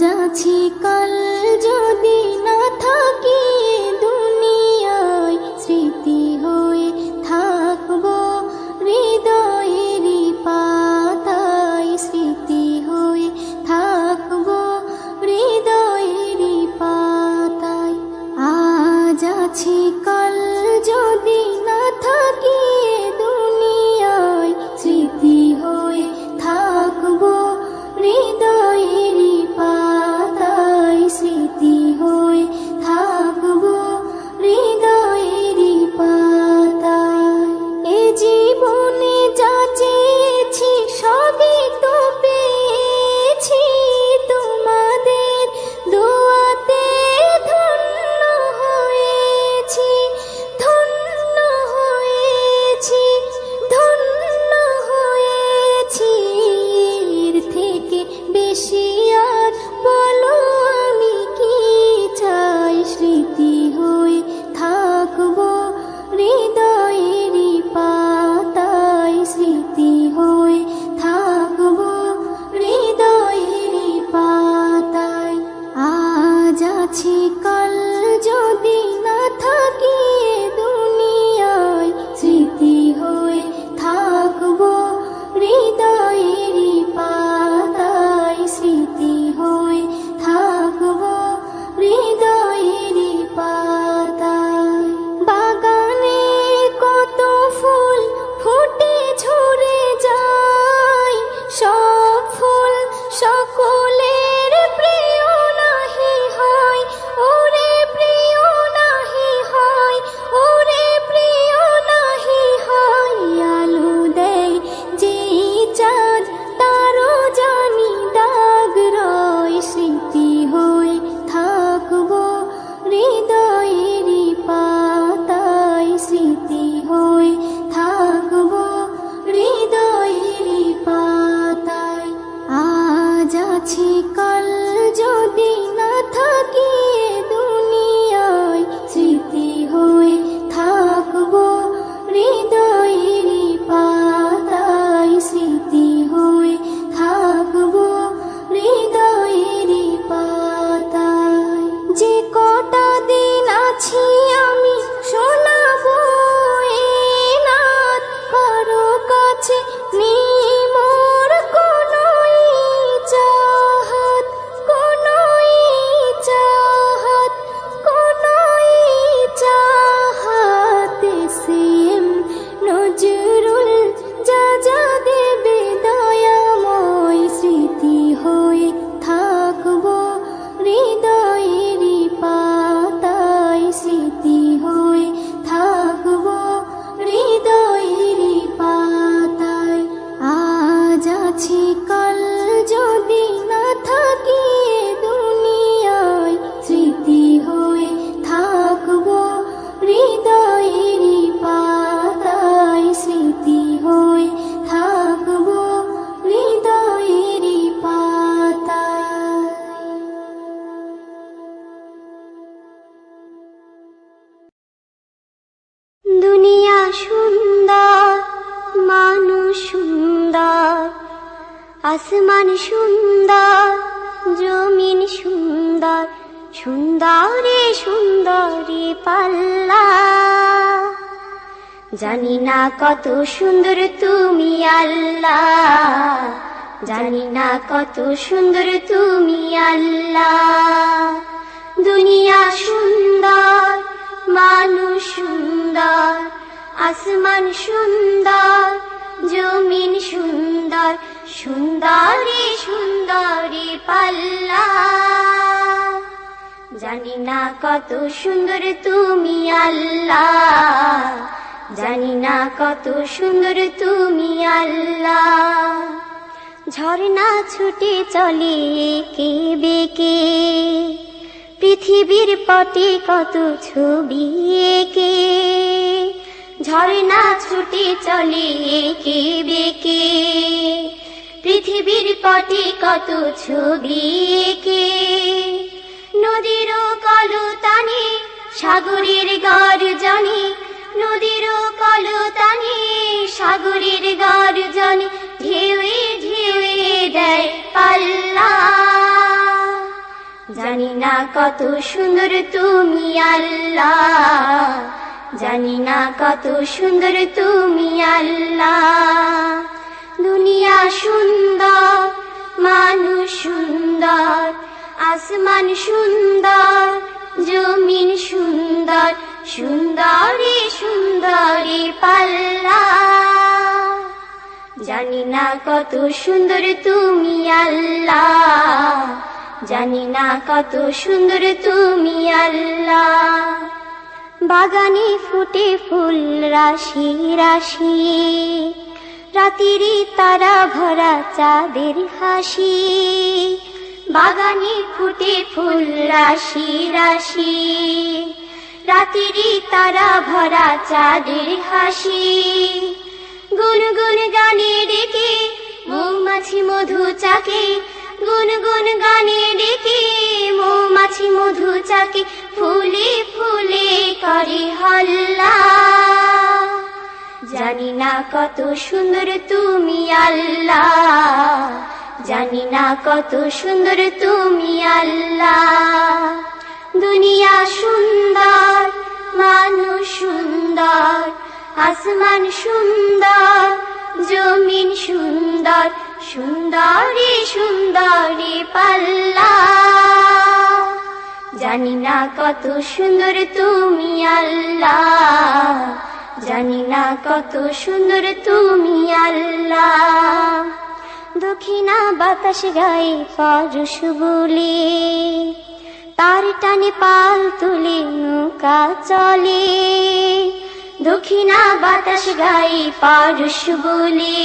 আছি কাল যদি না থাকি দুনিয়ায়, স্মৃতি হয়ে থাকবো হৃদয়েরই পাতায়, স্মৃতি হয়ে থাকবো হৃদয়েরই পাতায়। আজ আছি কাল যদি না থাকি দুনিয়ায়, স্মৃতি হয়ে থাকবো হৃদয়েরই পাতায়, স্মৃতি হয়ে থাকবো হৃদয়েরই পাতায়। এ জীবনে যা চেয়েছি সবই তো পেয়েছি, তোমাদের দোয়াতে ধন্য হয়েছি, ধন্য হয়েছি, ধন্য হয়েছি। এর থেকে বেশি আর বলো আমি কি চাই, স্মৃতি হয়ে থাকবো হৃদয়েরই পাতায়, স্মৃতি হয়ে থাকবো হৃদয়েরই পাতায়। আজ আছি কাল যদি না থাকি দুনিয়ায়, স্মৃতি হয়ে থাকবো হৃদয়েরই পাতায়, স্মৃতি হয়ে থাকবো হৃদয়েরই পাতায়। বাগানে কত ফুল ফুটে ঝরে যায়, সব ফুল সকলের প্রিয় নাহি হয়, ওরে প্রিয় নাহি হয়, ওরে প্রিয় নাহি হয়। আলো দেয় যে চাঁদ তারও জানি দাগ রয়, স্মৃতি হয়ে থাকবো হৃদয়েরই পাতায়, স্মৃতি হয়ে থাকবো হৃদয়েরই পাতায়। আজ আছি কাল যদি না থাকি দুনিয়ায়, স্মৃতি হয়ে থাকবো হৃদয়েরই পাতায়, স্মৃতি হয়ে থাকবো হৃদয়েরই পাতায়। যে কটা দিন আছি আমি শোনাবো এ নাত, কারো কাছে নেই মোর কোনো চাহাত, কোনো চাহাত, কোনো চাহাত। সেম নজরুল যা যা দেবে দয়াময়, স্মৃতি হয়ে থাকবো হৃদয়েরই পাতায়, স্মৃতি হয়ে থাকবো হৃদয়েরই পাতায়। আজ আছি কাল যদি না থাকি দুনিয়ায়, স্মৃতি হয়ে থাকবো হৃদয়েরই পাতায়, স্মৃতি হয়ে থাকবো হৃদয়েরই পাতায়। দুনিয়া সুন্দর, মানুষ সুন্দর, আসমান সুন্দর, জমিন সুন্দর, সুন্দরে সুন্দরে পাল্লা। জানি না কত সুন্দর তুমি আল্লাহ, জানি না কত সুন্দর তুমি আল্লাহ। দুনিয়া সুন্দর, মানুষ সুন্দর, আসমান সুন্দর, জমিন সুন্দর, সুন্দরে সুন্দরে পাল্লা। জানি না কত সুন্দর তুমি আল্লাহ, জানি না কত সুন্দর তুমি আল্লাহ। ঝর্ণা ছুটে চলে এঁকে বেঁকে, পৃথিবীর পটে কত ছবি এঁকে। ঝর্ণা ছুটে চলে এঁকে বেঁকে, পৃথিবীর পটে কত ছবি এঁকে। নদীর কলতানে সাগরের গর্জনে, নদীর কলতানে সাগরের গর্জনে, ঢেউয়ে ঢেউয়ে দেয় পাল্লা। জানি না কত সুন্দর তুমি আল্লাহ, জানি না কত সুন্দর তুমি আল্লাহ। দুনিয়া সুন্দর, মানুষ সুন্দর, আসমান সুন্দর, জমিন সুন্দর, সুন্দরী সুন্দরী পাল্লা। জানি না কত সুন্দর তুমি আল্লাহ, জানি না কত সুন্দর তুমি আল্লাহ। বাগানে ফুটে ফুল রাশি রাশি, রাতেরই তারা ভরা চাঁদের হাসি। বাগানে ফুটে ফুল রাশি রাশি, রাতেরই তারা ভরা চাঁদের হাসি। গুনগুন গানে ডেকে মৌমাছি মধু চাকে, গুনগুন গানে ডেকে মৌমাছি মধু চাকে, ফুলে ফুলে করে হল্লা। জানি না কত সুন্দর তুমি আল্লাহ, জানি না কত সুন্দর তুমি আল্লাহ। দুনিয়া সুন্দর, মানুষ সুন্দর, আসমান সুন্দর, জমিন সুন্দর, সুন্দরী সুন্দরী পাল্লা। জানি না কত সুন্দর তুমি আল্লাহ, জানি না কত সুন্দর তুমি আল্লাহ। দক্ষিণা বাতাস গায়ে পরশ বলে, তার টানে পাল তুলে নৌকা চলে। দক্ষিণা বাতাস গায়ে পরশ বলে,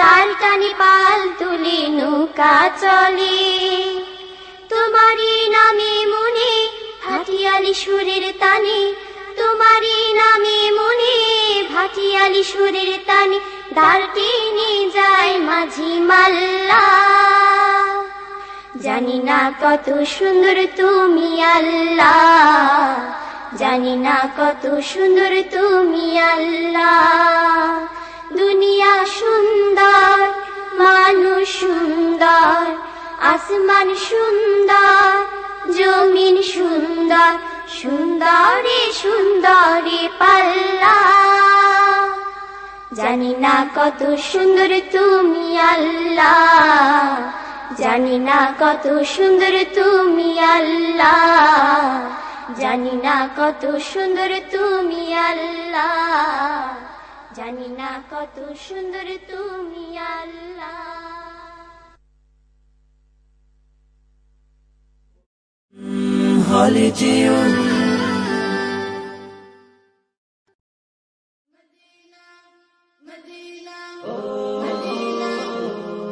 তার টানে পাল তুলে নৌকা চলে। তোমারই নামে মনে ভাটিয়ালি সুরের তানে, তোমারই নামে মনে ভাটিয়ালি সুরের তানে, দাঁড় টেনে যায় মাঝি মাল্লা। জানি না কত সুন্দর তুমি আল্লাহ, জানি না কত সুন্দর তুমি আল্লাহ। দুনিয়া সুন্দর, মানুষ সুন্দর, আসমান সুন্দর, জমিন সুন্দর, সুন্দরী সুন্দরী পাল্লা। জানি না কত সুন্দর তুমি আল্লাহ, জানি না কত সুন্দর তুমি আল্লাহ, জানি না কত সুন্দর তুমি আল্লাহ, জানি না কত সুন্দর তুমি আল্লাহ। হলে যেও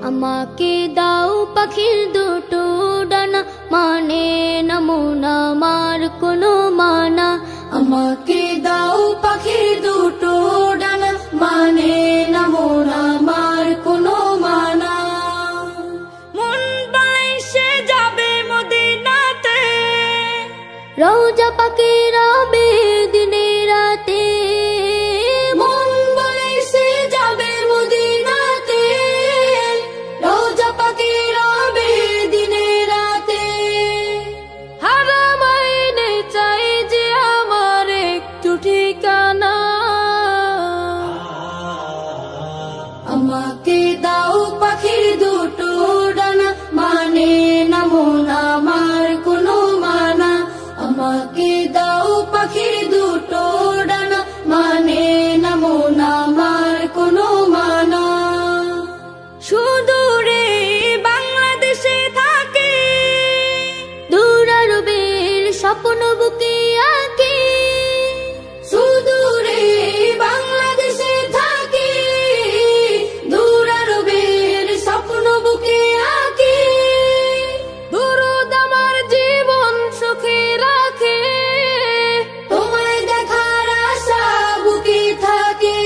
আমাকে দাও পাখির দুটো ডানা, মানে নমুনা মার কোনো মানা। আমাকে দাও পাখির দুটো ডানা, মানে নমুনা মার কোনো মানা। মন বাইসে যাবে মদিনাতে, রওজা পাকে রবে দিনে রাতে। মন বাইসে যাবে মদিনাতে, রওজা পাকে রবে দিনে রাতে। হারাম আইনে চাই যে আমার একটু ঠিকানা। আমাকে দাও পাখির দুটো ডানা, মানে নমুনা মার কোনো মানা। আমাকে দাও পাখির দুটো ডানা, মানে নমুনা মার কোনো মানা। সুদূরে বাংলাদেশে থাকে, দূর আরবের স্বপ্ন বুকে আঁকে। সুদূরে বাংলাদেশে থাকে, দূর আরবের স্বপ্ন বুকে আঁকে। দুরুদ আমার জীবন সুখে রাখে, তোমায় দেখার আশা বুকে থাকে।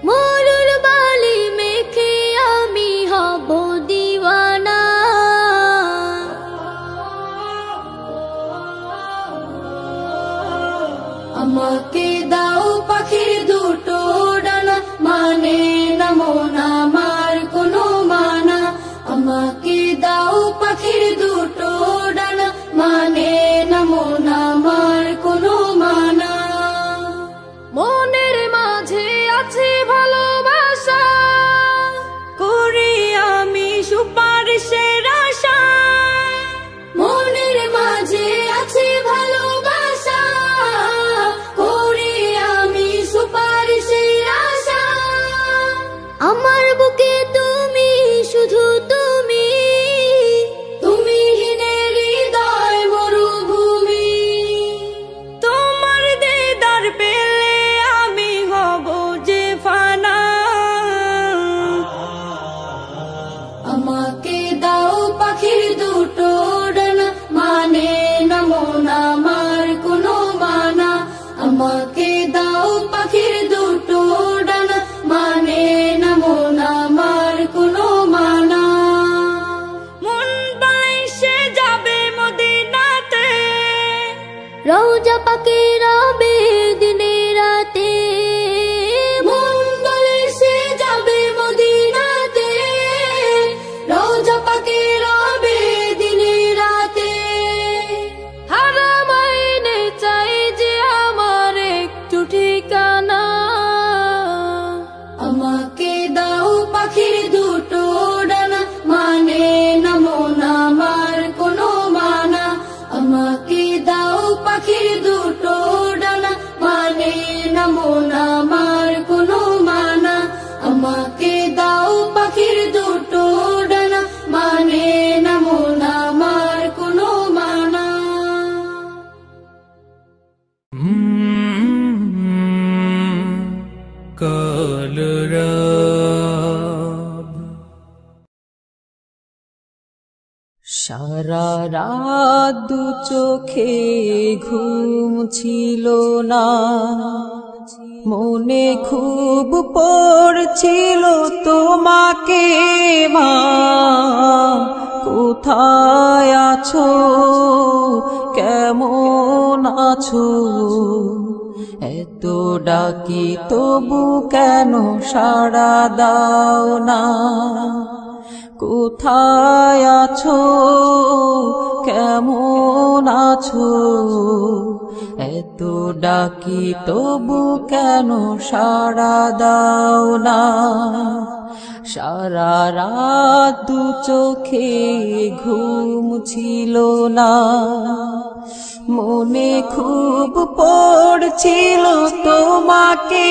মরুর বালি মেখে আমি হব দিওয়ানা। আমাকে দাও পাখির দুটো ডানা, মানে নমুনা মার কোনো মানা। আমাকে দাও পাখির দুটো ডানা, মানে না মন আমার কোনো মানা। মনের মাঝে আছে ভালোবাসা, করি আমি সুপারিশের আশা। মনের মাঝে আছে ভালোবাসা, করি আমি সুপারিশের আশা। আমার বুকে তুমি, শুধু তুমি, তুমি হীনের হৃদয় মরুভূমি। তোমার দিদার পেলে আমি হব যে ফানা। আমাকে দাও পাখির দুটো ডানা, মানে না মন আমার কোনো মানা। আমাকে দাও পাখির দুটো ডানা, মানে না মন আমার কোনো মানা। মন বাইসে যাবে মদিনাতে, রওজা পাকে রবে দিনে রাতে। মন বলে সে যাবে মদিনাতে, রওজা পাকে রবে দিনে রাতে। হারামাইনে চাই যে আমার একটু ঠিকানা। আমাকে দাও পাখির দুটো ডানা, মানে না মন আমার কোনো মানা। আমাকে দাও পাখির দুটো ডানা, মানে না মন আমার কোনো মানা। আমাকে দাও পাখির দুটো ডানা, মানে না মন আমার কোনো মানা। কলরব সারা রাত দু চোখে ঘুম ছিল না, মনে খুব পড়ছিল তোমাকে মা। কোথায় আছো, কেমন আছো, এত ডাকি তবু কেন সাড়া দাও না। কোথায় আছো, কেমন আছো, এত ডাকি তবু কেন সাড়া দাও না। সারা রাত দু চোখে ঘুম ছিল না, মনে খুব পড়ছিল তোমাকে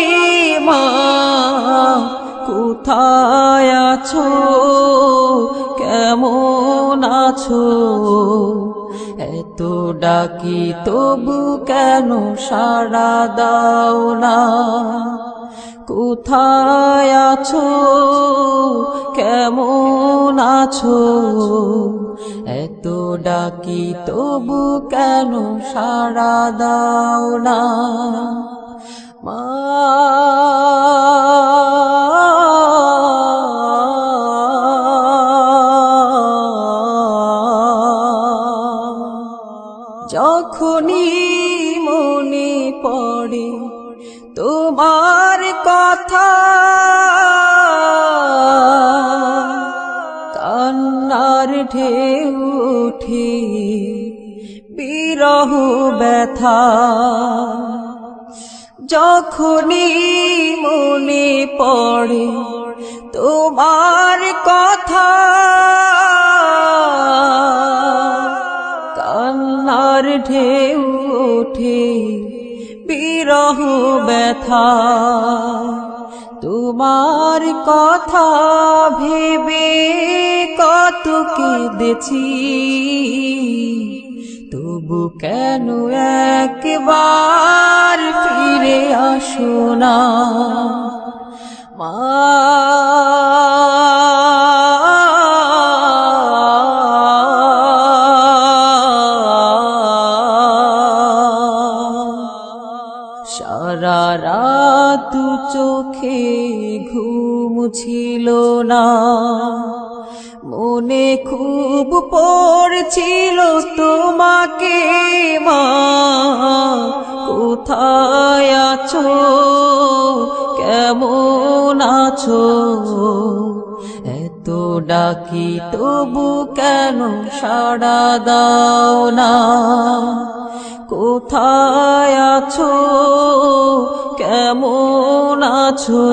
মা। কোথায় আছো, কেমন আছো, এত ডাকি তবু কেন সাড়া দাও না। কোথায় আছো, কেমন আছো, এত ডাকি তবু কেন সাড়া দাও না মা। যখনই মনে পড়ে তোমার কথা, কান্নার ঢেউ ওঠে বিরহ ব্যথা। যখনই মনে পড়ে তোমার কথা, কান্নার ঢেউ ওঠে বিরহ ব্যথা। তোমার কথা ভেবে কত কেঁদেছি, তবু কেন একবার ফিরে আসো না মা। সারা রাত চোখে ঘুম ছিল না, মনে খুব পড়ছিল তোমাকে মা। কোথায় আছো, কেমন আছো, এত এত ডাকি তবু কেন সাড়া দাও না? কোথায় আছো, কেমন আছো?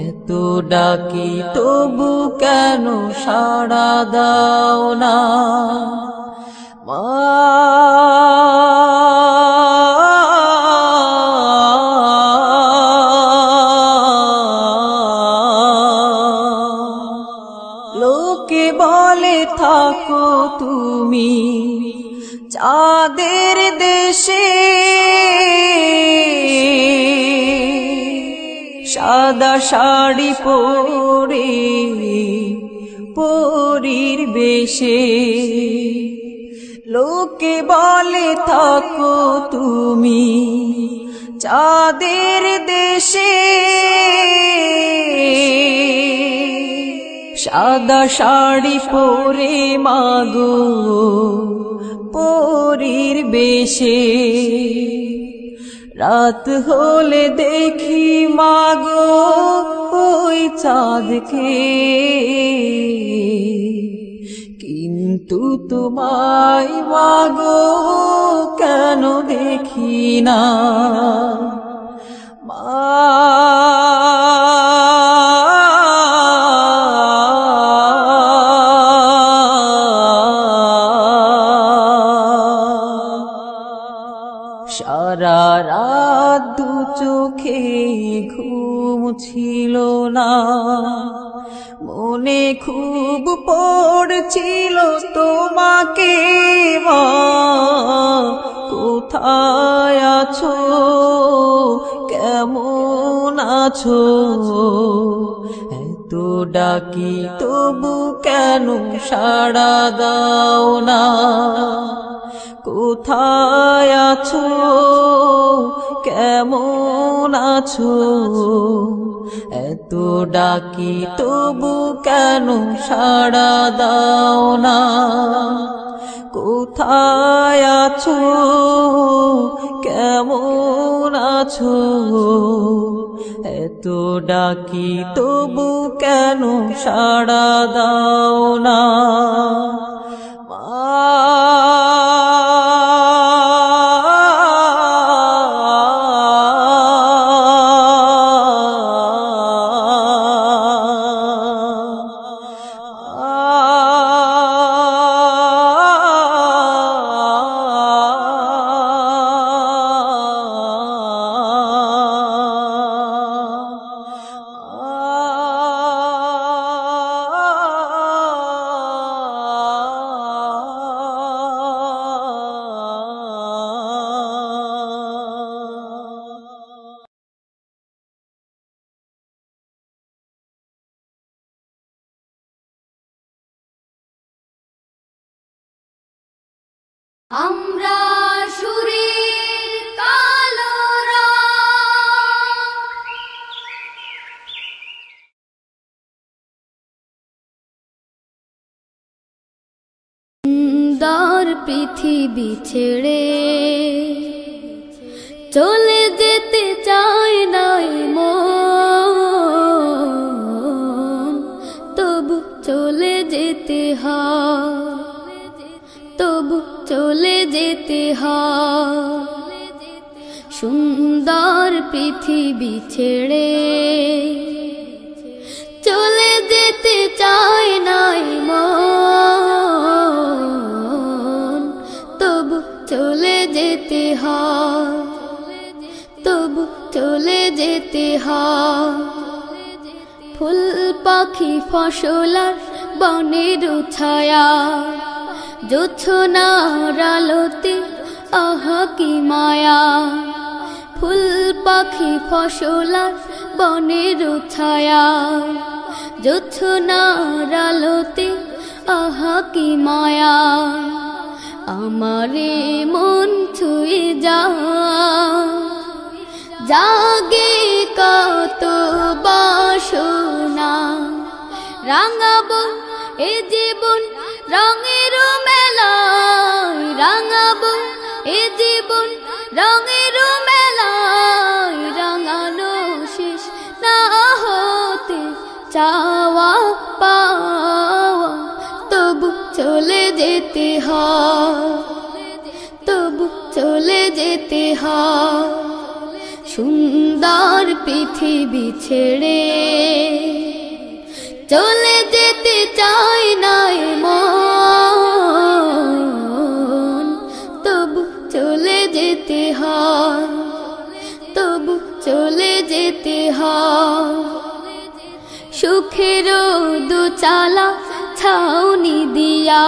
এত ডাকি তবু কেন সাড়া দাও না? মা লোকে বলে থাকো তুমি চাঁদের দেশে, সাদা শাড়ি পরে পরীর বেশে। লোকে বলে থাকো তুমি চাঁদের দেশে, সাদা শাড়ি পরে মাগো পরীর বেশে। রাত হলে দেখি মাগো ওই চাঁদকে, কিন্তু তোমায় মাগো কেন দেখি না? সারা রাত দু চোখে ঘুম ছিল না, মনে খুব পড়ছিল তোমাকে মা। কোথায় আছো, কেমন আছো? এত ডাকি তবু কেন সাড়া দাও না? কোথায় আছো, কেমন আছো? এত ডাকি তবু কেন সাড়া দাও না? কোথায় আছো, কেমন আছো? এত ডাকি তবু কেন সাড়া দাও না? আমরা সুরের কালোরা সুন্দর পৃথিবী ছেড়ে চলে যেতে চায় নাই মন, তবু চলে যেতে হয়, তবু চলে যেতে হয়। সুন্দর পৃথিবী ছেড়ে চলে যেতে চায় নাই মন, তবু চলে যেতে হয়, তবু চলে যেতে হয়। ফুল পাখি ফসলার বনের ছায়া, জোছনার আলোতে আহা কি মায়া। ফুল পাখি ফসলার বনের ছায়া, জোছনার আলোতে আহা কি মায়া। আমারে মন ছুঁয়ে জাগে কত বাসনা, রাঙাবো এ জীবন রঙের মেলায়, রাঙাবো এ জীবন রঙের মেলায়। রাঙানো শেষ না হতে চাওয়া চলে যেতে হয়, তবু চলে যেতে হয় সুন্দর পৃথিবী ছেড়ে। চলে যেতে চাই না মন, তবু চলে যেতে হয়, তবু চলে যেতে হয়। সুখের দোচালা ছাউনি দিয়া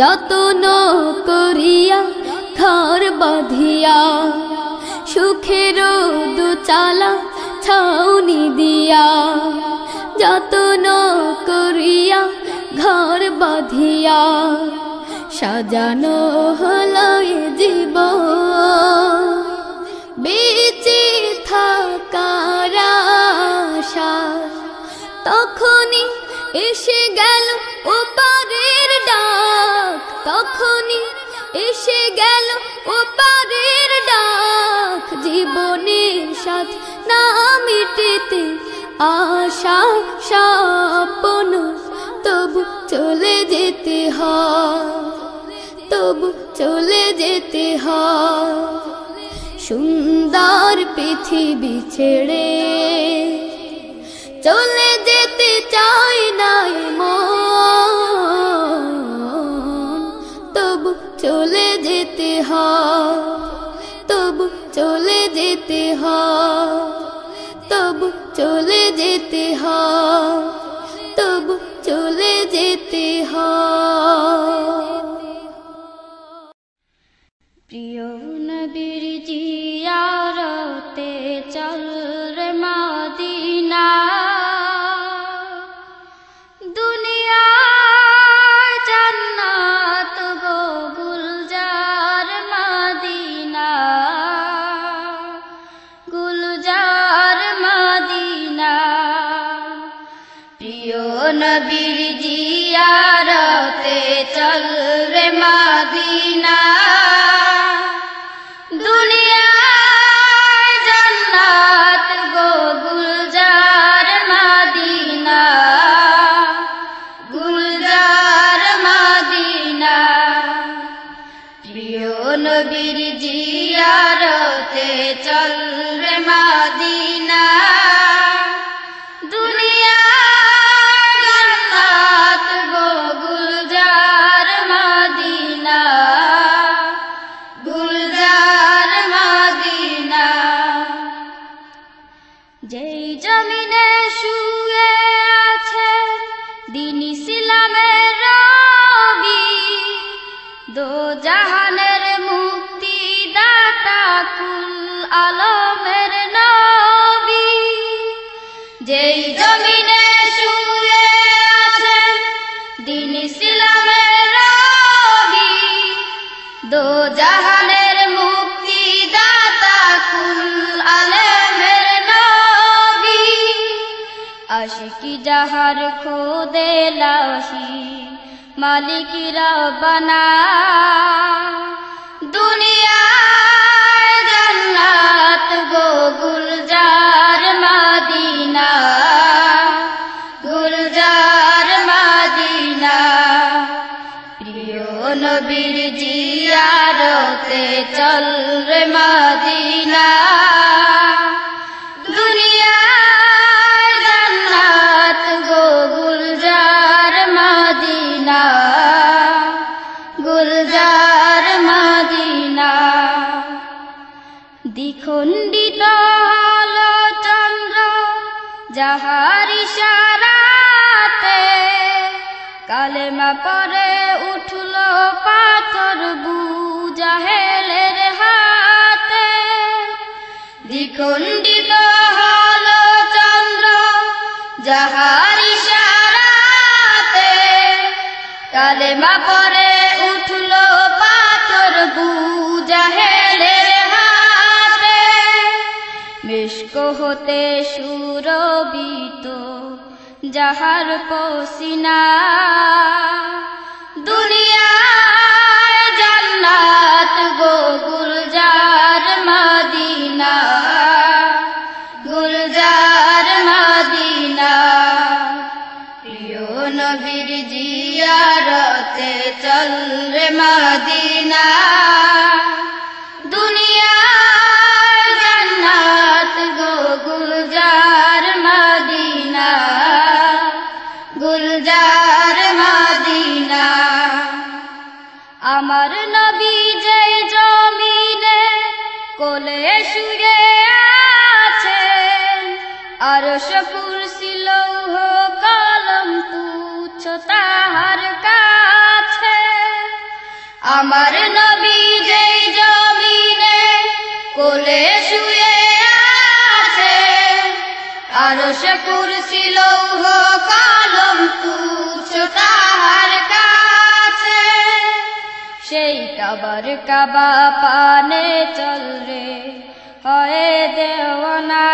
যতন করিয়া ঘর বাঁধিয়া, সুখের দোচালা ছাউনি দিয়া যতন করিয়া ঘর বাঁধিয়া সাজানো হলো এ জীবন। বেঁচে থাকার আশা তখনই এসে গেল ওপারের ডাক, তখনই এসে গেল ওপারের ডাক। জীবনের সাথ না মিটেতে আশা স্বপ্ন, তবু চলে যেতে হয়, তবু চলে যেতে হয় সুন্দর পৃথিবী ছেড়ে। চলে যেতে চাই না মন, তবু চলে যেতে হয়, তবু চলে যেতে হয়, তবু চলে যেতে হয়, তবু চলে যেতে হয়। প্রিয় নবীর জিয়ারতে চল রে মদিনা, দুনিয়া জান্নাত গো গুলজার মদিনা, গুলজার মদিনা। প্রিয় নবীর জিয়ারতে চল রে মদিনা, দুনিয়া জান্নাত গো গুলজার মদিনা, গুলজার মদিনা। প্রিয় নবীর জিয়ারতে চল রে মদিনা, দুনিয়া জান্নাত গো গুলজার মদিনা, গুলজার মদিনা। যেই জমিনে শুয়ে আছে দ্বীন ইসলামের রবি, দো জাহানের মুক্তি দাতা কুল আলমের নবী। যেই জমিনে শুয়ে আছে দ্বীন ইসলামের রবি, দো জাহানের মুক্তি দাতা কুল আলমের নবী। আশিকি যাহার খোদে লাশি মালিক রব্বানা, দুনিয়া জান্নাত গো গুলজার মদিনা, গুলজার মদিনা। প্রিয় নবীর জিয়ারতে চল রে মদিনা, দুনিয়া জান্নাত গো গুলজার মদিনা, গুলজার মদিনা। দ্বিখণ্ডিত হলো চন্দ্র যাহার ইশারাতে, কালেমা পরে উঠল পাথর বুজাহেলের হাতে। দ্বিখণ্ডিত হলো চন্দ্র যাহার ইশারাতে, কালেমা পরে উঠল পাথর বুজাহেলের হাতে। মিশক হতে সুরবিত যাহার পসিনা, দুনিয়া জান্নাত গো গুলজার মদিনা, গুলজার মদিনা। প্রিয় নবীর জিয়ারতে চল রে মদিনা দুনিয়া জান্নাত গো গুলজার মদিনা গুলজার মদিনা আমার নবী যে জমিনে কোলে শুয়ে আছেন আরশ কুরসি লৌহ কলম তুচ্ছ তাহার কাছে আমার নবী যে জমিনে কোলে শুয়ে আছেন আরশ কুরসি লৌহ কলম তুচ্ছ তাহার কাছে সেই কাবার কাবা পানে চল রে হয় দেওয়ানা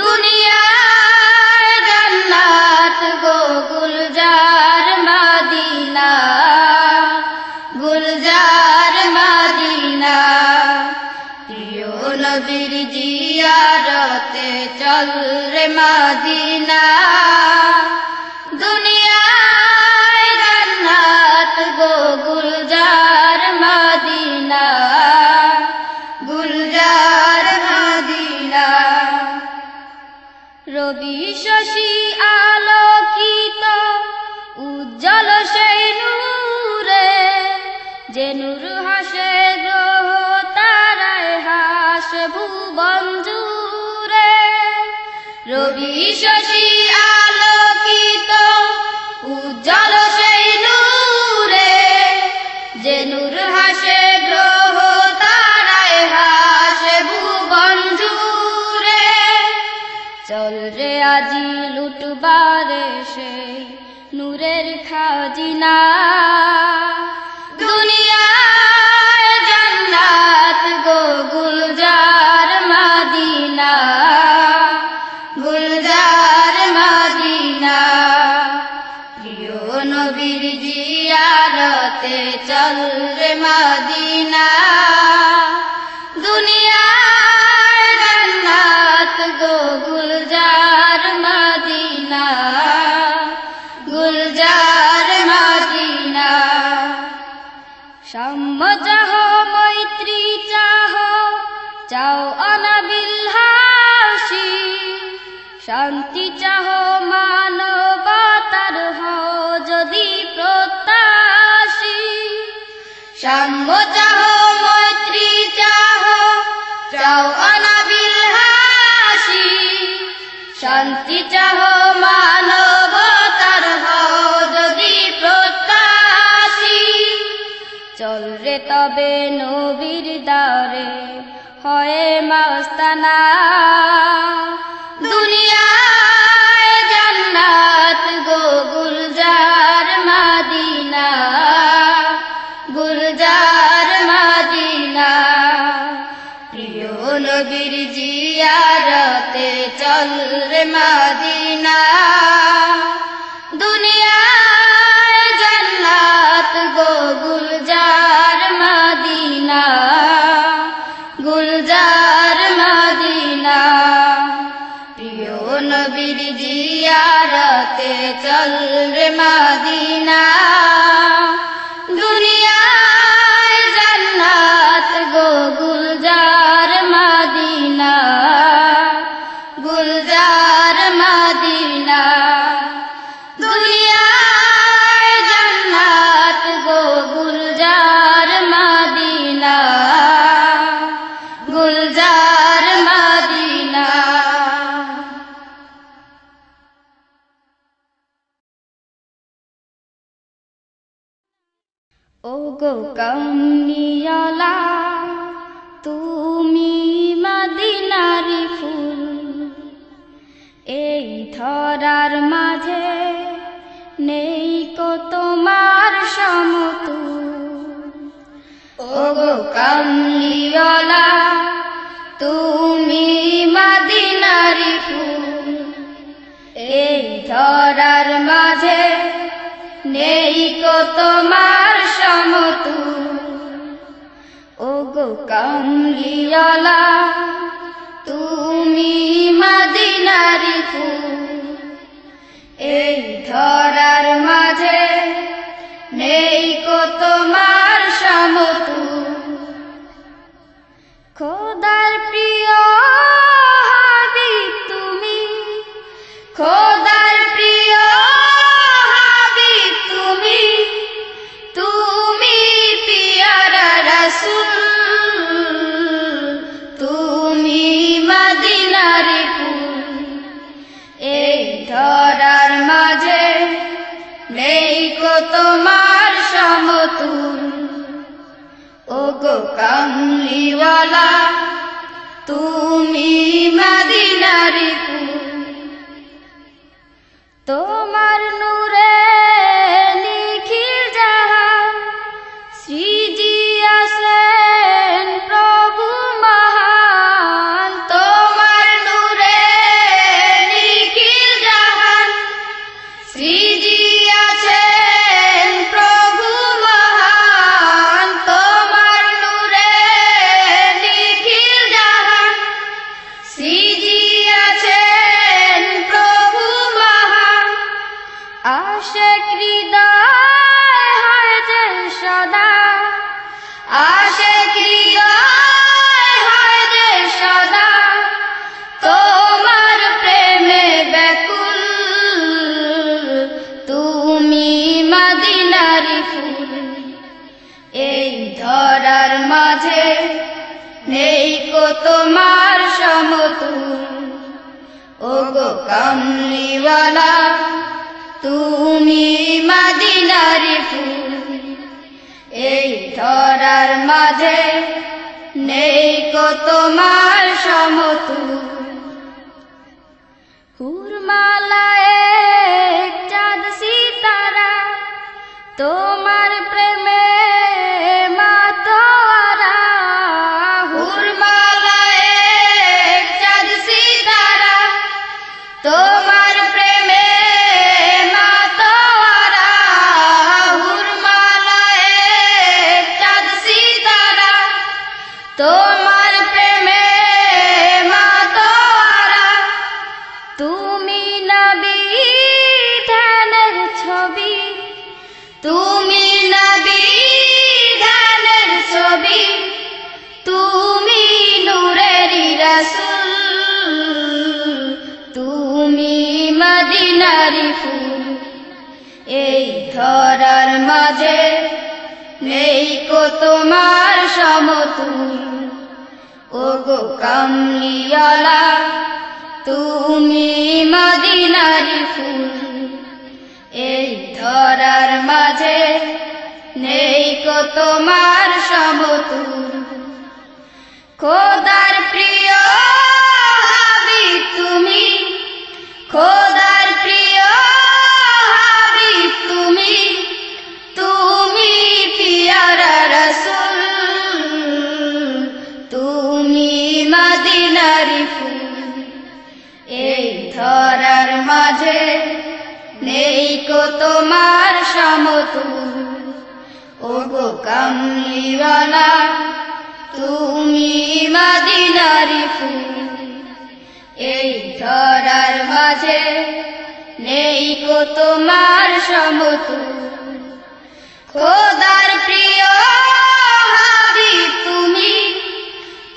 দুনিয়ায় জান্নাত গো গুলজার মদিনা গুলজার মদিনা প্রিয় নবীর জিয়ারতে চল রে মদিনা দুনিয়ায় জান্নাত গো গুলজার মদিনা গুলজার মদিনা রবি শশী আলোকিত উজ্জ্বল সেই নূরে যে নূর হাসে গ্রহ তারায় হাসে ভুবন জুড়ে রবি শশী আলোকিত উজ্জ্বল সেই নূরে যে নূর হাসে গ্রহ তারায় হাসে ভুবন জুড়ে চল রে আজি লুটবারে সেই নূরের খাজিনা দুনিয়ায় জান্নাত গো গুলজার মদিনা গুলজার মদিনা প্রিয় নবীর জিয়ারতে চল রে মদিনা দুনিয়ায় জান্নাত গো গুলজার মদিনা গুলজার মদিনা সাম্য চাহ মৈত্রী চাহ চাও অনাবিল হাসি শান্তি চাহ মানবতার হও যদি প্রত্যাশী সাম্য চাহ মৈত্রী চাহ চাও অনাবিল হাসি শান্তি চাহ মানবতার হও যদি প্রত্যাশী চল রে তবে নবীর দারে হয় মাস্তানা দুনিয়ায় জান্নাত গো গুলজার মদিনা গুলজার মদিনা প্রিয় নবীর জিয়ারতে চল রে মদিনা দুনিয়ায় জান্নাত গো গুলজার মদিনা গুলজার মদিনা প্রিয় নবীর জিয়ারতে চল রে মদিনা দুনিয়ায় জান্নাত গো গুলজার মদিনা গুলজার মদিনা দুনিয়ায় জান্নাত গো Gulzar Medina Gulzar Medina oh গো কমলিয়ালা তুমি মদিনারি ফুল এই ধরার মাঝে নেই কো তোমার সমতুল ও গো কমলিয়ালা তুমি মদিনারি ফুল এই ধরার মাঝে নেই কো তোমার সমতুল ও গো কমলিয়ালা তুমি মদিনারি ফুল এই ধরার মাঝে নেই কো তোমার সমতুল। খোদার প্রিয় হাবিব তুমি, খোদার প্রিয় হাবিব তুমি, তুমি পিয়ারা রাসূল, তুমি মদিনার ফুল। এই ধরার মাঝে নেই কো তোমার সমতুল। ওগো কামলিওয়ালা তুমি মদিনার ফুল। তোমার নূরে নিখিল জাহান সৃজিয়াছেন প্রভু মহান। তোমার নূরে নিখিল জাহান সৃজিয়াছেন প্রভু মহান। তোমার নূরে নিখিল জাহান সৃজিয়াছেন প্রভু মহান। আশিক হৃদয় হয় যে সদা, আশিক হৃদয় হয় যে সদা তোমার প্রেমে ব্যাকুল। তুমি মদিনার ফুল। এই ধরার মাঝে নেই কো তোমার সমতুল। ওগো কামলিওয়ালা তুমি মদিনার ফুল। এই ধরার মাঝে নেই কো তোমার সমতুল। হুরমালায় চাঁদ সিতারা তোমার প্রেমে মাতোয়ারা। হুরমালায় চাঁদ সিতারা তোমার প্রেমে মাতোয়ারা। হুরমালায় চাঁদ সিতারা তোমার প্রেমে মাতোয়ারা। তুমি নবী ধ্যানের ছবি, তুমি নবী ধ্যানের ছবি, তুমি নূরের রাসূল, তুমি মদিনার ফুল। এই ধরার মাঝে নেই কো তোমার সমতুল। ওগো কামলিওয়ালা তুমি মদিনার ফুল। এই ধরার মাঝে নেই কো তোমার সমতুল। খোদার প্রিয় হাবিব তুমি, খোদার প্রিয় হাবিব তুমি, তুমি পিয়ারা রাসূল, তুমি মদিনার ফুল। এই ধরার মাঝে নেই কো তোমার সমতুল। ওগো কামলিওয়ালা তুমি মদিনার ফুল। এই ধরার মাঝে নেই কো তোমার সমতুল। খোদার প্রিয় হাবিব তুমি,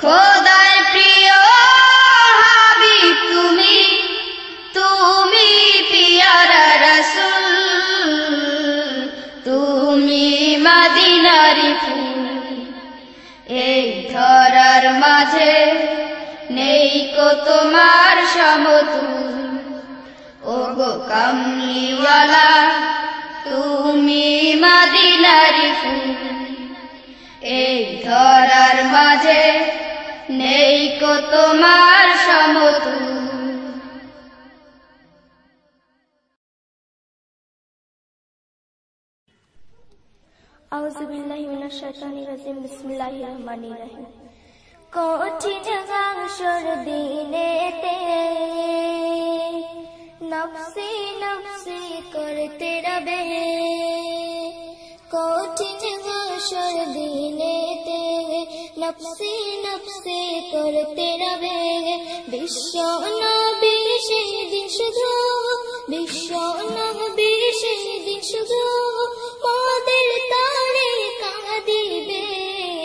খোদার প্রিয় হাবিব তুমি, তুমি পিয়ারা রাসূল, তুমি মদিনার ফুল। এই ধরার মাঝে নেই কো তোমার সমতুল। ওগো কামলিওয়ালা তুমি মদিনার ফুল। এই ধরার মাঝে নেই কো তোমার সমতুল। আউযু বিল্লাহি মিনাশ শাইতানির রাজিম। বিসমিল্লাহির রহমানির রহিম। কঠিন গাংসর দিনেতে নফসি নফসি করতে রবে, কঠিন গাংসর দিনেতে নফসি নফসি করতে রবে। বিশ্ব নবী সেদিন শুধু বিশ্ব নবী সেদিন শুধু মোদের তরে কাঁদিবে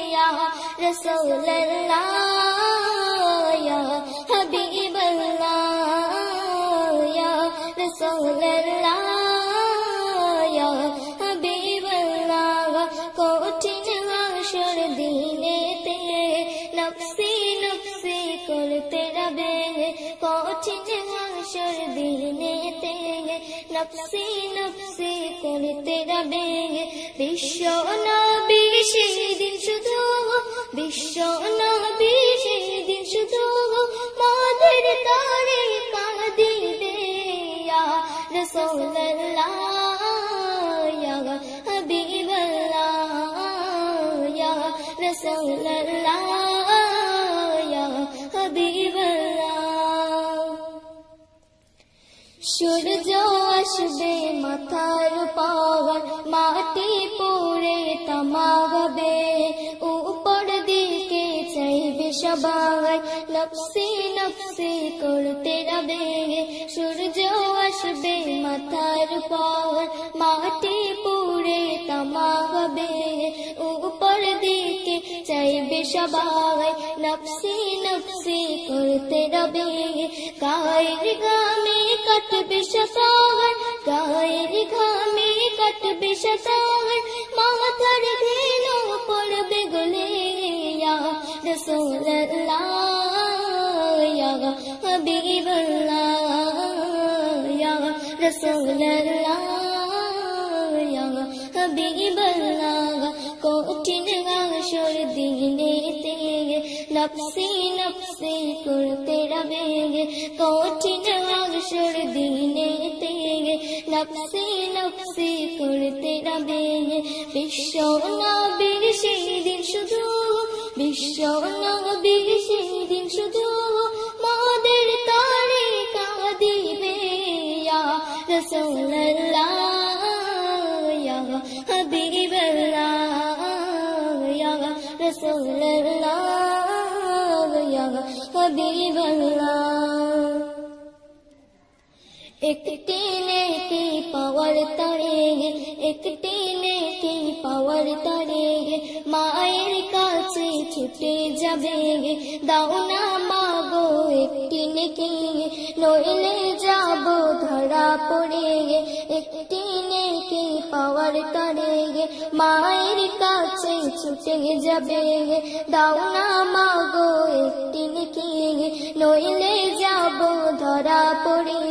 ইয়া রাসূলুল্লাহ ইয়া হাবিবাল্লাহ ইয়া রাসূলুল্লাহ ইয়া হাবিবাল্লাহ কঠিন হাসর দিনেতে নফসি নফসি করতে রবে কঠিন হাসর দিনেতে নফসি নফসি করতে রবে বিশ্ব নবী সেদিন শুধু বিশ্ব নবী সেদিন শুধু মোদের তরে কাঁদিবে ইয়া রাসূলুল্লাহ ইয়া হাবিবাল্লাহ ইয়া রাসূলুল্লাহ ইয়া হাবিবাল্লাহ সূর্য আসবে মাথার উপর মাটি পড়ে তামাবে উপর দিকে চাইবে সবাই নফসি নফসি করতে রবে সূর্য আসবে মাথার উপর মাটি পড়ে তামাবে উপর দিকে চাইবে সবাই নফসি নফসি করতে রবে গায়ের ঘামে কাটবে শতার গায়ের ঘামে কাটবে শতার মাথার ঘেনো পড়বে গলে ইয়া রাসূলুল্লাহ ইয়া হাবিবাল্লাহ ইয়া রাসূলুল্লাহ ইয়া হাবিবাল্লাহ কঠিন হাসর দিনেতে নফসি নফসি করতে রবে কঠিন হাসর দিনেতে নফসি নফসি করতে রবে বিশ্ব নবীর সেদিন শুধু বিশ্ব নবীর সেদিন শুধু মোদের তরে কাঁদিবে ইয়া রাসূলুল্লাহ ইয়া হাবিবাল্লাহ ইয়া রাসূলুল্লাহ ইয়া হাবিবাল্লাহ একটি নেকি পাওয়ার তরে একটি নেকি পাওয়ার তরে মায়ের কাছে ছুটে যাবে দাও না মাগো একটি নেকি নইলে যাব ধরা পড়ে একটি নেকি পাওয়ার তরে মায়ের কাছে ছুটে যাবে দাও না মাগো একটি নেকি নইলে যাব ধরা পড়ে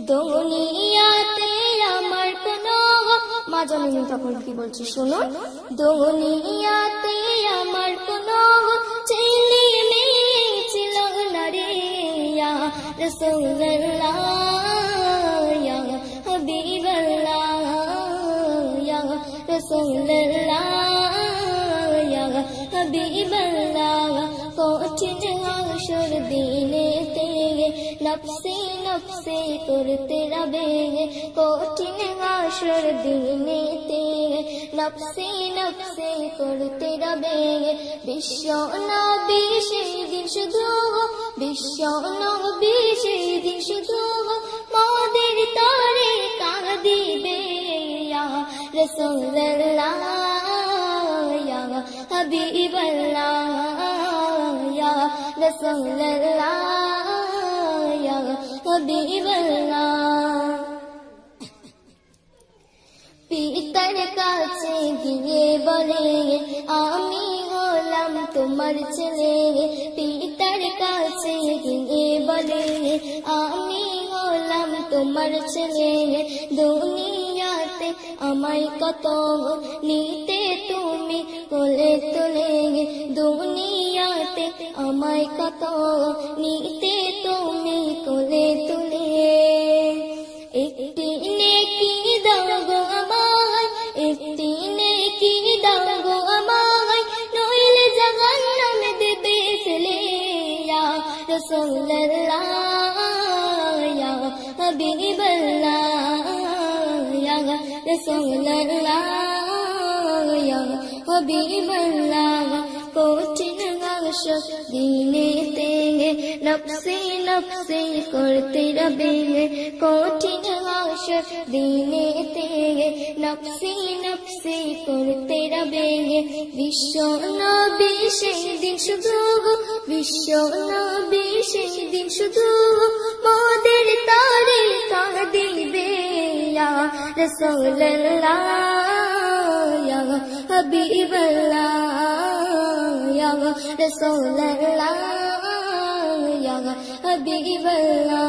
দুনিয়াতে আমার কোনো মা জননী তখন কি বলছে শুনুন দুনিয়াতে আমার কোনো ছেলে মেয়ে ছিল না রে ইয়া রাসূলুল্লাহ ইয়া হাবিবাল্লাহ ইয়া রাসূলুল্লাহ ইয়া হাবিবাল্লাহ কঠিন হাসর দিনেতে নফসি নফসি করতে রবে কঠিন হাসর দিনেতে নফসি নফসি করতে রবে বিশ্ব নবী সেদিন শুধু বিশ্ব নবী সেদিন শুধু মোদের তরে কাঁদিবে ইয়া রাসূলুল্লাহ ইয়া হাবিবাল্লাহ ইয়া রাসূলুল্লাহ ইয়া হাবিবাল্লাহ পিতার কাছে গিয়ে বলে আমি হলাম তোমার ছেলে পিতার কাছে গিয়ে বলে আমি হলাম তোমার ছেলে দুনিয়াতে আমায় কত নিতে তুমি কোলে তুলে দুনিয়াতে আমায় কত নিতে তুমি কোলে তুলে একটি নেকি দাও গো আমায় একটি নেকি দাও গো আমায় নইলে জাহান্নামে দেবে ফেলে ইয়া রাসূলুল্লাহ ইয়া হাবিবাল্লাহ ইয়া রাসূলুল্লাহ ইয়া হাবিবাল্লাহ কঠিন হাসর দিনেতে নফসি নফসি করতে রবেঙ্গে কঠিন হাসর দিনেতে নফসি নফসি করতে রবেঙ্গে বিশ্ব নবী সেই দিন শুধু বিশ্ব নবী সেই দিন শুধু মোদের তারে কাঁদিবে ইয়া রাসূলুল্লাহ ইয়া হাবিবাল্লাহ ইয়া রাসূলুল্লাহ ইয়া হাবিবাল্লাহ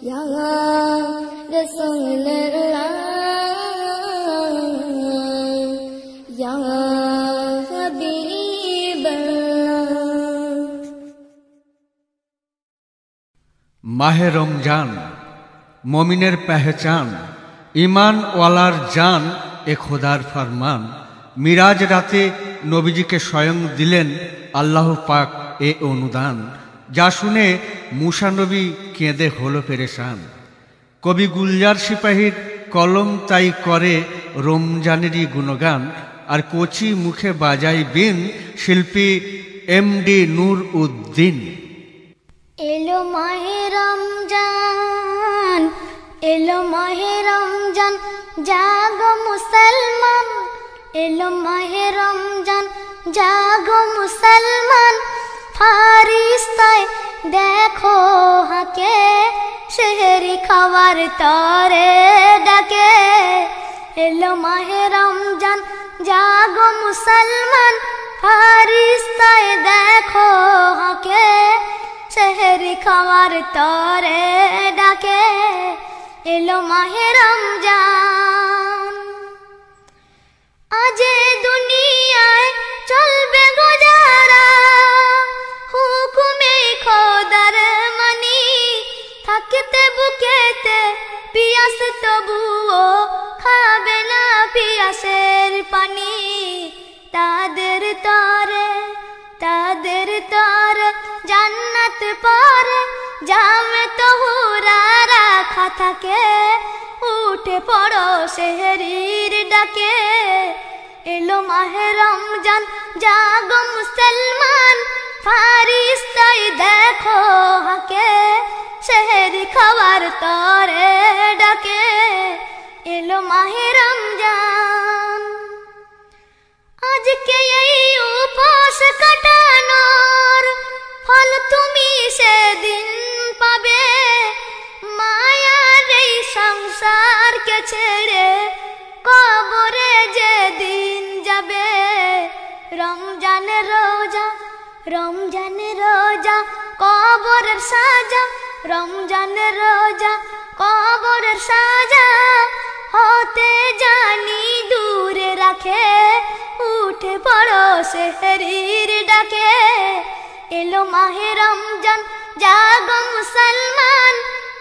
ইয়া রাসূলুল্লাহ ইয়া হাবিবাল্লাহ। মাহে রমজান মমিনের পেহচান, ইমান ওয়ালার জান এ খোদার ফরমান। মিরাজ রাতে নবীজিকে স্বয়ং দিলেন আল্লাহ পাক এ অনুদান, যা শুনে মুসা নবী কেঁদে হলো পেরেশান। কবি গুলজার সিপাহীর কলম তাই করে রমজানেরই গুণগান, আর কচি মুখে বাজাই বিন শিল্পী এমডি নূর উদ্দিন। এলো মাহে রমজান, এলো মাহে রমজান, জাগো মুসলমান। এলো মাহে রমজান, জাগো মুসলমান। ফারিস্তায় দেখো হাকে, সেহরি খাবার তরে ডাকে। এলো মাহে রমজান, জাগো মুসলমান। ফারিস্তায় দেখো হাকে, সেহরি খাবার তরে ডাকে। এলো মাহে রমজান, আজ দুনিয়ায় চলবে গুজারা, হুকুমে খোদার মানি। থাকতে বুকেতে পিয়াস তবুও খাবে না পিয়াসের পানি। তাদের তরে জান্নাত পারে জামে তহুরা রাখা থাকে। উঠে পড়ো সেহরির ডাকে। এলো মাহে রমজান, জাগো মুসলমান। ফারিস্তায় দেখো হাকে, সেহরি খাবার তরে ডাকে। এলো মাহে রমজান, আজকে এই উপোস কাটানোর ফল তুমি সেদিন পাবে। মায়ার এই সংসারকে ছেড়ে কবরে যেদিন যাবে। রমজানের রোজা, রমজানের রোজা কবরের সাজা। রমজানের রোজা কবরের সাজা, হতে জানি দূরে রাখে। উঠে পড়ো সেহরির ডাকে। এলো মাহে রমজান, জাগো মুসলমান।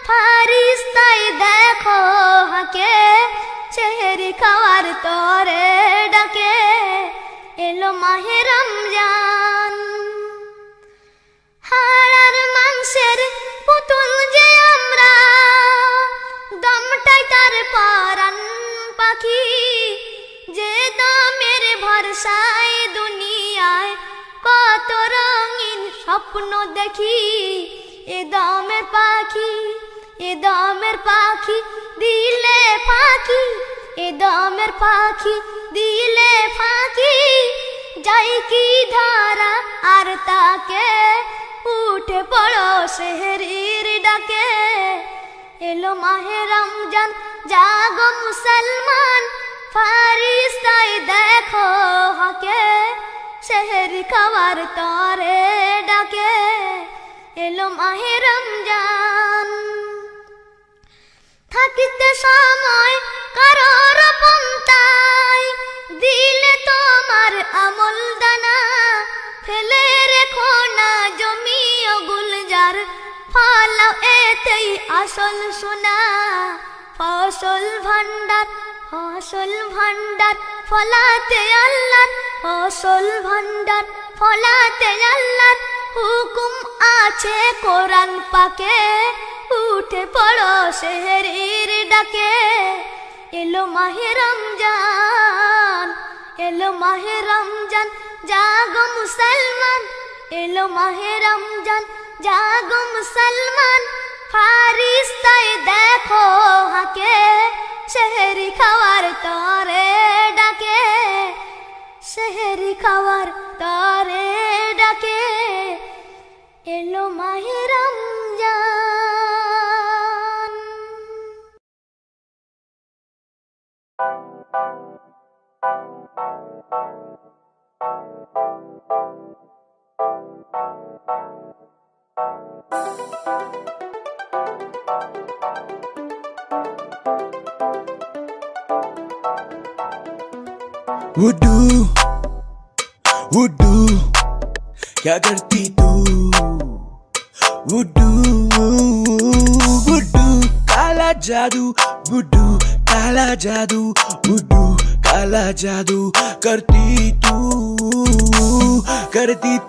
ফারিস্তায় দেখো হাকে, সেহরি খাওয়ার তরে ডাকে। এলো মাহে রমজান, হাড়ার মাংসের পুতুল যে আমরা, দমটাই তার পরাণ পাখি। যে দামের ভরসায় দুনিয়ায় কত রঙিন স্বপ্ন দেখি। এ দামের পাখি, এ দামের পাখি দিলে ফাঁকি। এ দামের পাখি দিলে ফাঁকি, যাই কি ধারা আর তাকে। উঠে পড়ো সেহরির ডাকে। এলো মাহে রমজান, জাগো মুসলমান। ফারিস্তায় দেখো হাকে, সেহরি খাবার তরে ডাকে। এলো মাহে রমজান, থাকিতে সময় কারোর পন্তায় দিলে তোমার আমল দানা। ফেলে রেখো না জমিও গুলজার, ফলাও এতেই আসল সোনা। ফসল ভান্ডার, ফসল ভান্ডার ফলাতে আল্লাহর। ফসল ভান্ডার ফলাতে আল্লাহর হুকুম আছে কোরআন পাকে। উঠে পড়ো সেহরির ডাকে। এলো মাহে রমজান, এলো মাহে রমজান, জাগো মুসলমান, এলো মাহে রমজান, জাগো মুসলমান, ফারিস্তায় দেখো হাকে, সেহরি খাওয়ার তরে ডাকে, সেহরি খাওয়ার তরে ডাকে, এলো মাহে রমজান। वुडू वुडू क्या करती तू, वुडू वुडू काला जादू, वुडू काला जादू, वुडू काला जादू करती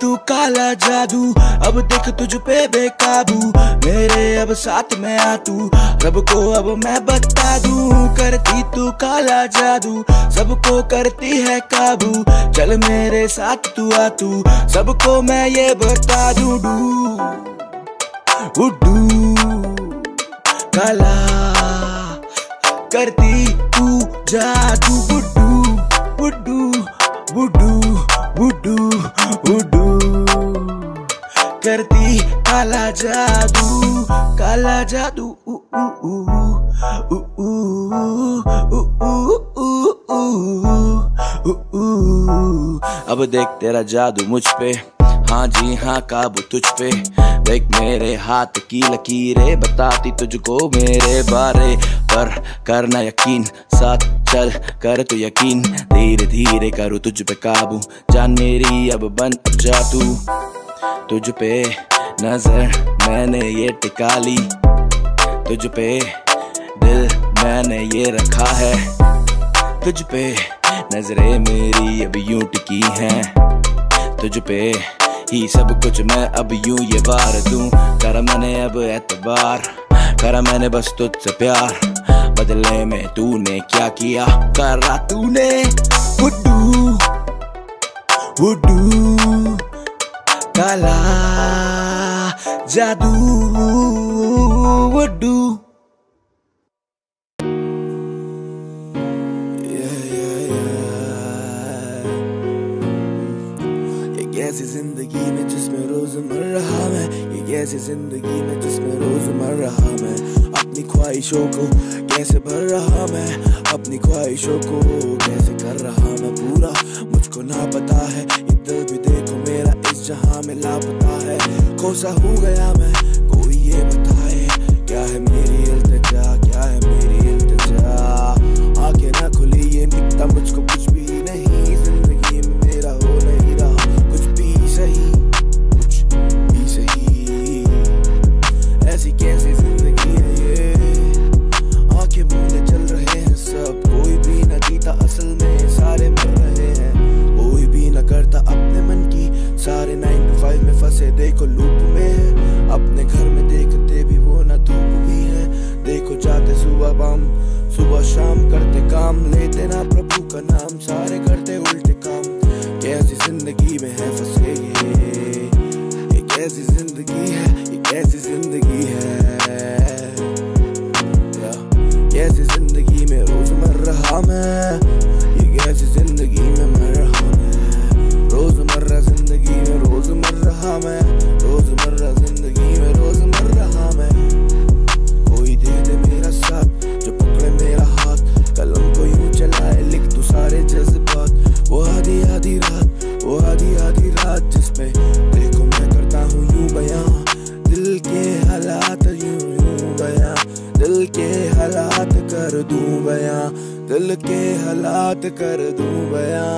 तू काला जादू। अब देख तुझ पे बेकाबू, मेरे अब साथ में आ तू, सबको अब मैं बता दूं। करती तू काला जादू, सबको करती है काबू, चल मेरे साथ तू आ तू, सबको मैं ये बता दूं। वुडू काला करती तू जादू, वुडू वुडू वुडू वुडू वुडू करती काला जादू, काला जादू। अब देख तेरा जादू मुझ पे, हाँ जी हाँ काबू तुझ पे, देख मेरे हाथ की लकीरें बताती तुझको मेरे बारे, पर करना यकीन, साथ चल कर तो यकीन, धीरे धीरे करूँ तुझ पे काबू, जान मेरी अब बन जा तू, तुझ पे नजर मैंने ये टिका ली, तुझ पे दिल मैंने ये रखा है, तुझ पे नजरें मेरी अब यूं टिकी हैं, तुझ पे ही सब कुछ मैं अब यूं ये वार दूं। करा मैंने अब एतबार, करा मैंने बस तुझसे प्यार, बदले में तूने क्या किया करा तूने। वुडू वुडू काला जादू, वुडू कैसी जिंदगी में जिसमें रोज मर रहा मैं, ये कैसी जिंदगी में जिसमें रोज मर रहा मैं, अपनी ख्वाहिशों को कैसे भर रहा मैं, अपनी ख्वाहिशों को कैसे कर रहा मैं पूरा, मुझको ना पता है ये दिल भी देखो मेरा इस जहां में लापता है, कोसा हो गया मैं कोई ये बताए, क्या है मेरी इल्तिजा, क्या है मेरी इल्तिजा, आंखें ना खुली ये दिखता मुझको कुछ भी नहीं, जिंदगी में मेरा हो नहीं रहा कुछ भी सही, ऐसी कैसी जिंदगी है ये, आंखें मूंदे चल रहे हैं सब, कोई भी न जीता असल में सारे मर रहे हैं, कोई भी न करता अपने मन की, सारे 9 to 5 में फंसे देखो लूप में है, अपने घर में देखते भी वो न धूप भी है, देखो जाते सुबह बाम सुबह शाम करते काम, लेते ना प्रभु का नाम, सारे करते उल्टे काम, कैसी जिंदगी में है फंसे ये कैसी जिंदगी है, ये कैसी जिंदगी है, कैसी जिंदगी में रोज मर रहा मैं, ये कैसी जिंदगी में मर रहा मैं, रोजमर्रा जिंदगी में रोज मर रहा मैं, रोजमर्रा जिंदगी में रोज मर रहा मैं, कोई दे दे मेरा साथ जो पकड़े मेरा हाथ, कलम को यूं चलाए लिख तू सारे जज्बात, वो आधी आधी रात, वो आधी आधी रात जिसमें देखो मैं करता हूँ यूं बयां, दिल के हालात यूं बयां, दिल के हालात कर दूं बयां, दिल के हालात कर दूं बयां।